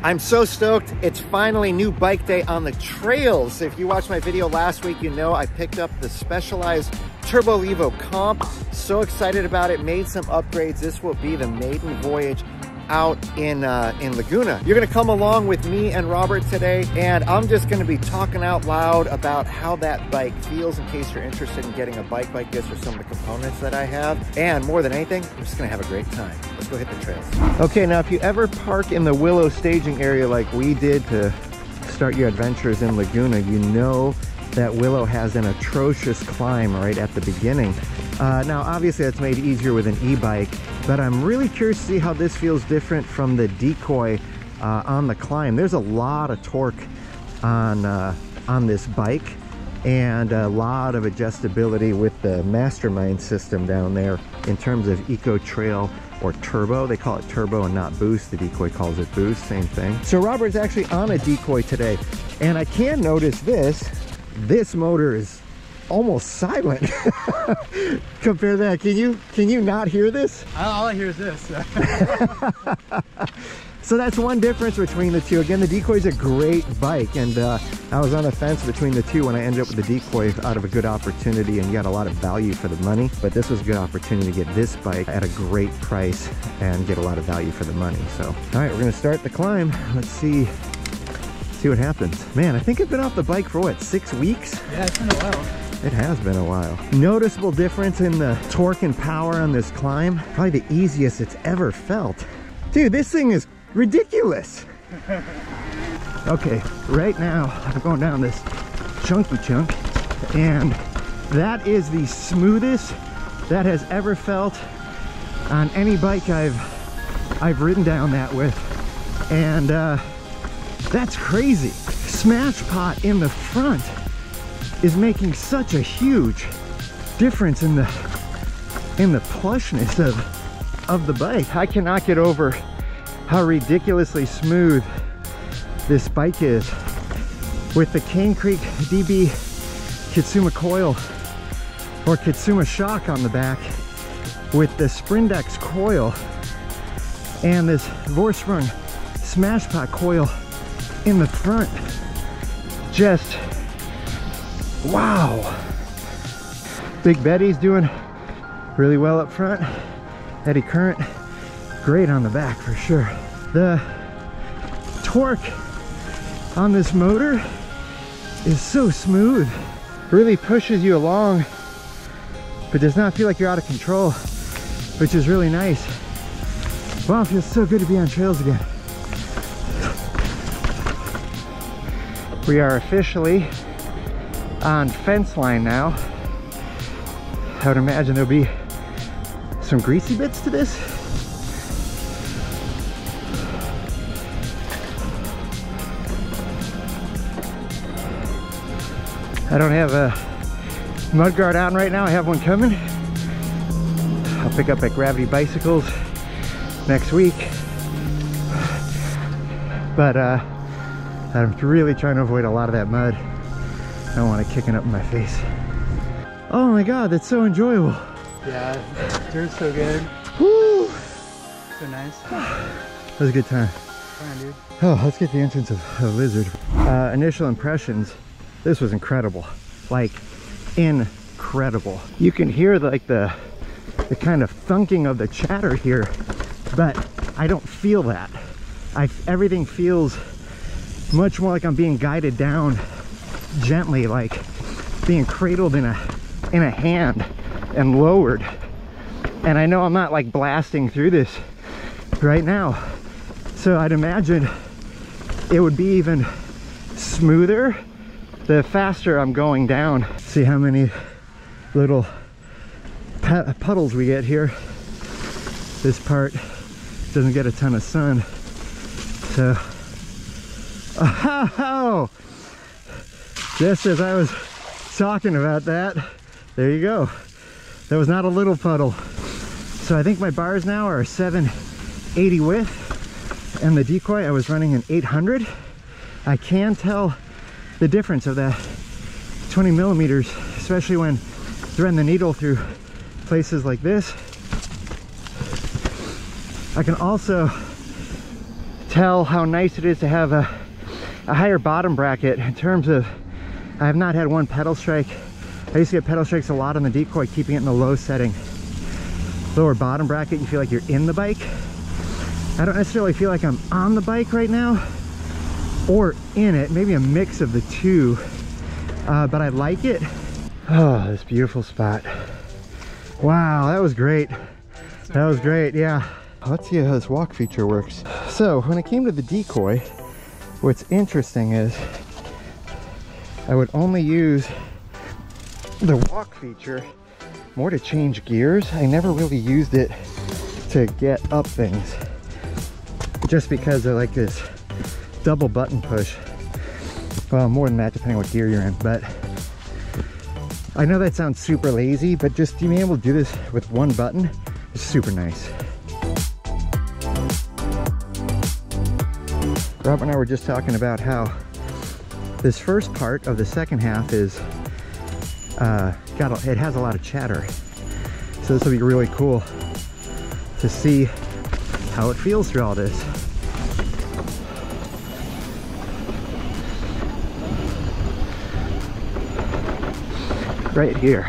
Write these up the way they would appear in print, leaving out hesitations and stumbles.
I'm so stoked. It's finally new bike day on the trails. If you watched my video last week, you know I picked up the Specialized Turbo Levo Comp. So excited about it. Made some upgrades. This will be the maiden voyage out in Laguna. You're gonna come along with me and Robert today, and I'm just gonna be talking out loud about how that bike feels in case you're interested in getting a bike like this or some of the components that I have. And more than anything, I'm just gonna have a great time. Let's go hit the trails. Okay, now if you ever park in the Willow staging area like we did to start your adventures in Laguna, you know that Willow has an atrocious climb right at the beginning. Now obviously that's made easier with an e-bike, but I'm really curious to see how this feels different from the Decoy on the climb. There's a lot of torque on this bike and a lot of adjustability with the Mastermind system down there in terms of Eco Trail or Turbo. They call it Turbo and not Boost. The Decoy calls it Boost, same thing. So Robert's actually on a Decoy today, and I can notice this motor is almost silent. Compare that. Can you not hear this? All I hear is this. So that's one difference between the two. Again, the Decoy is a great bike, and I was on the fence between the two when I ended up with the Decoy out of a good opportunity and got a lot of value for the money. But this was a good opportunity to get this bike at a great price and get a lot of value for the money. So, all right, we're gonna start the climb. Let's see what happens. Man, I think I've been off the bike for what, 6 weeks? Yeah, it's been a while. It has been a while. Noticeable difference in the torque and power on this climb. Probably the easiest it's ever felt. Dude, this thing is ridiculous. Okay, right now I'm going down this chunky chunk, and that is the smoothest that has ever felt on any bike I've ridden down that with. And that's crazy. Smash pot in the front is making such a huge difference in the plushness of the bike. I cannot get over how ridiculously smooth this bike is with the Cane Creek DB Kitsuma coil or Kitsuma shock on the back, with the Sprindex coil and this Vorsprung smash pot coil in the front. Just wow. Big Betty's doing really well up front. Eddy Current great on the back for sure. The torque on this motor is so smooth, really pushes you along but does not feel like you're out of control, which is really nice. Wow, it feels so good to be on trails again. We are officially on fence line now. I would imagine there'll be some greasy bits to this. I don't have a mud guard on right now. I have one coming. I'll pick up at Gravity Bicycles next week. But I'm really trying to avoid a lot of that mud. I don't want it kicking up in my face. Oh my God, that's so enjoyable. Yeah, dirt's so good. Woo! So nice. That was a good time. Fine, dude. Oh, let's get the entrance of Lizard. Initial impressions, this was incredible. Like, incredible. You can hear like the kind of thunking of the chatter here, but I don't feel that. Everything feels much more like I'm being guided down gently, like being cradled in a hand and lowered. And I know I'm not like blasting through this right now, so I'd imagine it would be even smoother the faster I'm going down. See how many little puddles we get here. This part doesn't get a ton of sun, so oh, just as I was talking about that, there you go. That was not a little puddle. So I think my bars now are 780 width, and the Decoy I was running an 800. I can tell the difference of that 20 millimeters, especially when threading the needle through places like this. I can also tell how nice it is to have a higher bottom bracket in terms of, I have not had one pedal strike. I used to get pedal strikes a lot on the decoy, keeping it in the low setting. Lower bottom bracket, you feel like you're in the bike. I don't necessarily feel like I'm on the bike right now or in it, maybe a mix of the two, but I like it. Oh, this beautiful spot. Wow, that was great. That was great, yeah. Let's see how this walk feature works. So when it came to the decoy, what's interesting is I would only use the walk feature more to change gears. I never really used it to get up things, just because they're like this double button push. Well, more than that depending on what gear you're in, but I know that sounds super lazy, but just being able to do this with one button is super nice. Rob and I were just talking about how this first part of the second half is it has a lot of chatter, so this will be really cool to see how it feels through all this. Right here,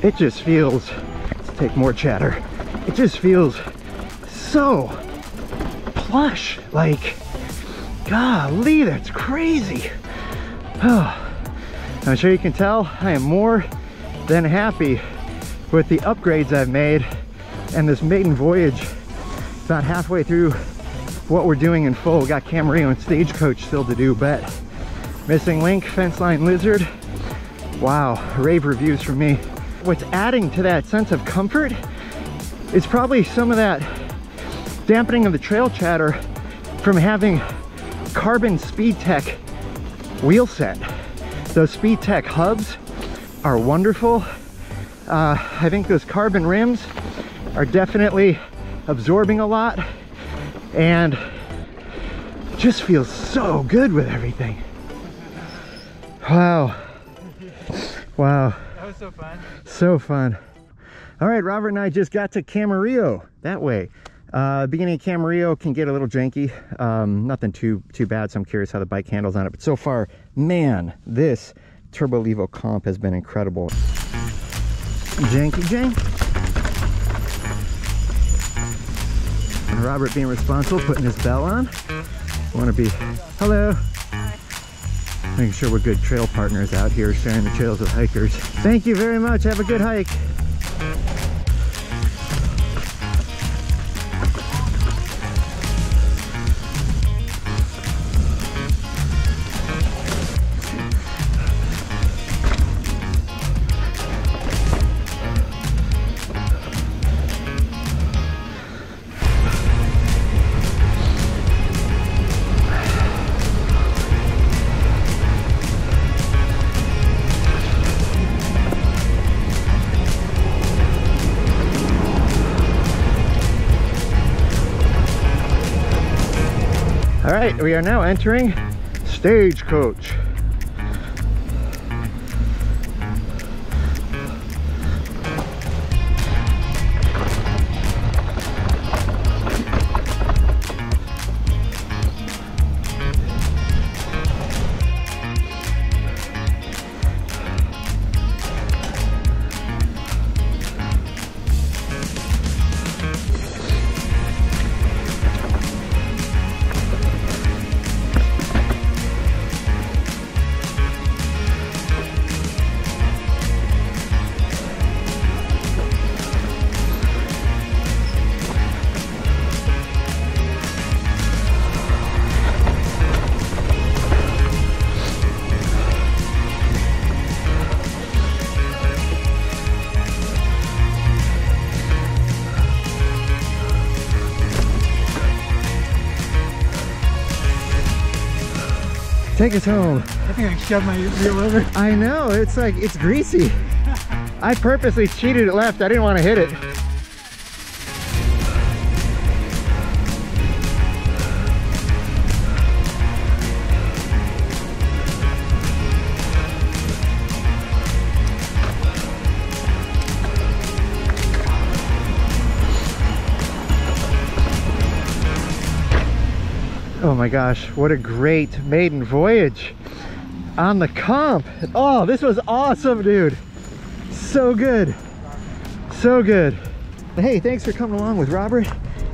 it just feels, let's take more chatter, it just feels so plush, like, golly, that's crazy. Oh, I'm sure you can tell I am more than happy with the upgrades I've made and this maiden voyage. About halfway through what we're doing in full. We got Camarillo and Stagecoach still to do, but Missing Link, Fence Line Lizard, wow, rave reviews from me. What's adding to that sense of comfort is probably some of that dampening of the trail chatter from having carbon SpeedTech wheel set. Those SpeedTech hubs are wonderful. I think those carbon rims are definitely absorbing a lot and just feels so good with everything. Wow. Wow. That was so fun. So fun. All right, Robert and I just got to Camarillo that way. Beginning of Camarillo can get a little janky. Nothing too bad, so I'm curious how the bike handles on it. But so far, man, this Turbo Levo comp has been incredible. Janky jank. And Robert being responsible, putting his bell on. Want to be, hello. Making sure we're good trail partners out here sharing the trails with hikers. Thank you very much. Have a good hike. All right, we are now entering Stagecoach. Take us home. I think I shoved my wheel over. I know, it's like, it's greasy. I purposely cheated it left. I didn't want to hit it. my gosh, what a great maiden voyage on the comp. Oh, this was awesome, dude. So good. So good. Hey, thanks for coming along with Robert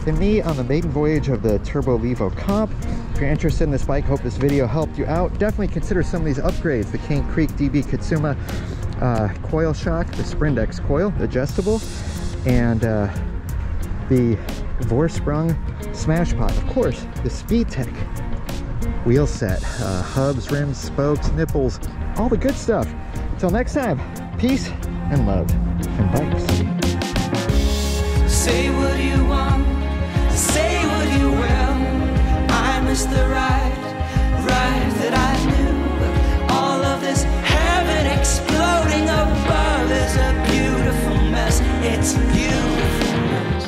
and me on the maiden voyage of the Turbo Levo comp. If you're interested in this bike, hope this video helped you out. Definitely consider some of these upgrades. The Cane Creek DB Katsuma coil shock, the Sprindex coil, adjustable, and the Vorsprung smash pot. Of course, the Speedtech wheel set, hubs, rims, spokes, nipples, all the good stuff. Until next time, peace and love from bikes. Say what you want, say what you will. I miss the ride that I knew. All of this heaven exploding above is a beautiful mess. It's a beautiful mess.